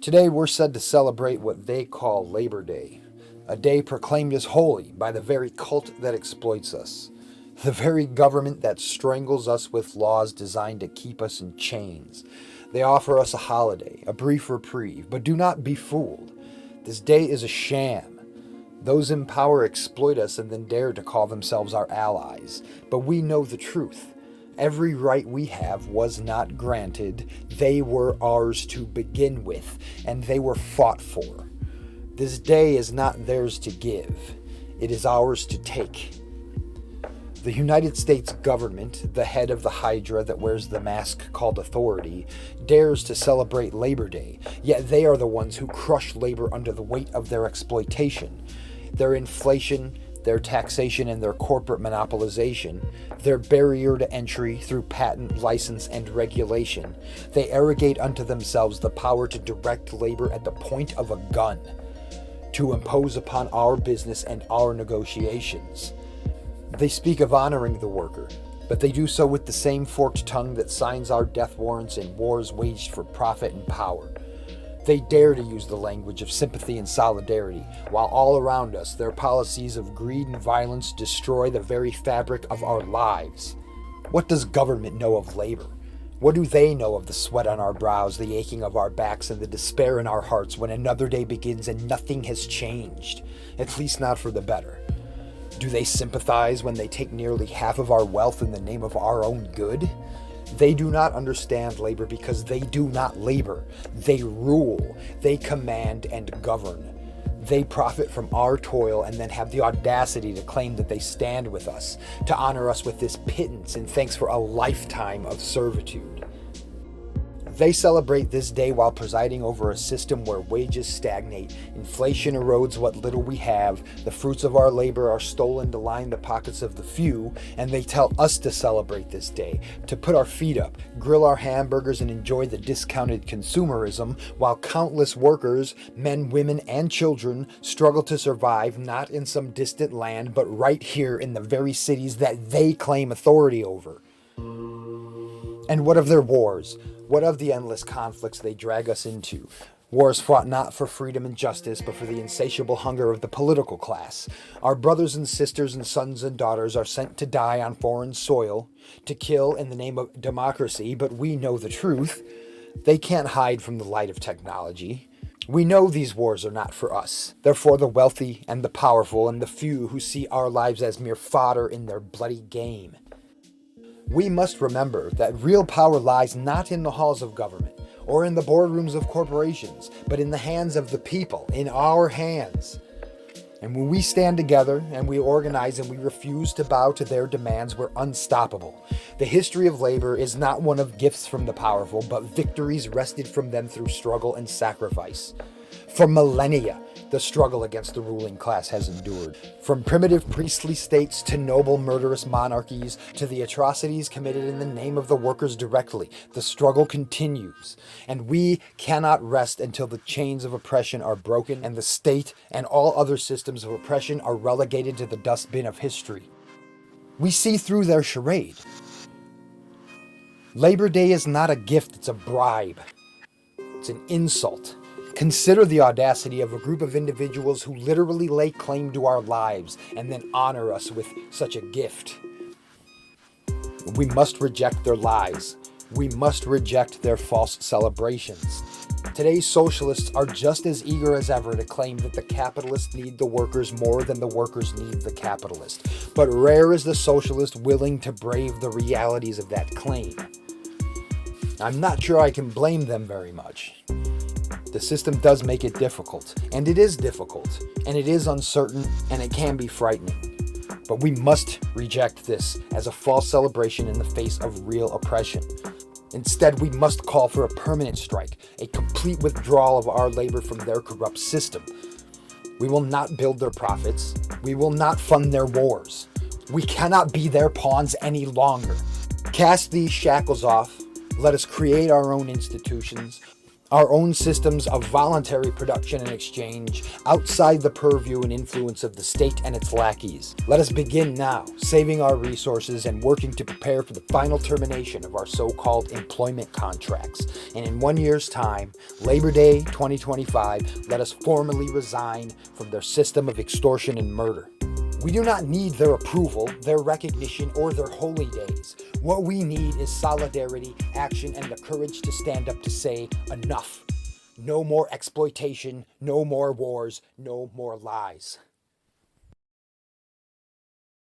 Today we're said to celebrate what they call Labor Day, a day proclaimed as holy by the very cult that exploits us, the very government that strangles us with laws designed to keep us in chains. They offer us a holiday, a brief reprieve, but do not be fooled. This day is a sham. Those in power exploit us and then dare to call themselves our allies, but we know the truth. Every right we have was not granted. They were ours to begin with, and they were fought for. This day is not theirs to give. It is ours to take. The United States government, the head of the hydra that wears the mask called authority, dares to celebrate Labor Day, yet they are the ones who crush labor under the weight of their exploitation. Their inflation, their taxation, and their corporate monopolization, their barrier to entry through patent, license, and regulation. They arrogate unto themselves the power to direct labor at the point of a gun, to impose upon our business and our negotiations. They speak of honoring the worker, but they do so with the same forked tongue that signs our death warrants in wars waged for profit and power. They dare to use the language of sympathy and solidarity, while all around us their policies of greed and violence destroy the very fabric of our lives. What does government know of labor? What do they know of the sweat on our brows, the aching of our backs, and the despair in our hearts when another day begins and nothing has changed, at least not for the better? Do they sympathize when they take nearly half of our wealth in the name of our own good? They do not understand labor because they do not labor. They rule. They command and govern. They profit from our toil and then have the audacity to claim that they stand with us, to honor us with this pittance in thanks for a lifetime of servitude. They celebrate this day while presiding over a system where wages stagnate, inflation erodes what little we have, the fruits of our labor are stolen to line the pockets of the few, and they tell us to celebrate this day, to put our feet up, grill our hamburgers, and enjoy the discounted consumerism, while countless workers, men, women, and children, struggle to survive not in some distant land, but right here in the very cities that they claim authority over. And what of their wars? What of the endless conflicts they drag us into? Wars fought not for freedom and justice, but for the insatiable hunger of the political class. Our brothers and sisters and sons and daughters are sent to die on foreign soil, to kill in the name of democracy, but we know the truth. They can't hide from the light of technology. We know these wars are not for us. They're for the wealthy and the powerful and the few who see our lives as mere fodder in their bloody game. We must remember that real power lies not in the halls of government or in the boardrooms of corporations, but in the hands of the people, in our hands. And when we stand together and we organize and we refuse to bow to their demands, we're unstoppable. The history of labor is not one of gifts from the powerful, but victories wrested from them through struggle and sacrifice. For millennia, the struggle against the ruling class has endured. From primitive priestly states to noble murderous monarchies to the atrocities committed in the name of the workers directly, the struggle continues. And we cannot rest until the chains of oppression are broken and the state and all other systems of oppression are relegated to the dustbin of history. We see through their charade. Labor Day is not a gift, it's a bribe. It's an insult. Consider the audacity of a group of individuals who literally lay claim to our lives and then honor us with such a gift. We must reject their lies. We must reject their false celebrations. Today's socialists are just as eager as ever to claim that the capitalists need the workers more than the workers need the capitalist. But rare is the socialist willing to brave the realities of that claim. I'm not sure I can blame them very much. The system does make it difficult, and it is difficult, and it is uncertain, and it can be frightening. But we must reject this as a false celebration in the face of real oppression. Instead, we must call for a permanent strike, a complete withdrawal of our labor from their corrupt system. We will not build their profits. We will not fund their wars. We cannot be their pawns any longer. Cast these shackles off. Let us create our own institutions, our own systems of voluntary production and exchange outside the purview and influence of the state and its lackeys. Let us begin now, saving our resources and working to prepare for the final termination of our so-called employment contracts. And in 1 year's time, Labor Day 2025, let us formally resign from their system of extortion and murder. We do not need their approval, their recognition, or their holy days. What we need is solidarity, action, and the courage to stand up to say, enough. No more exploitation, no more wars, no more lies.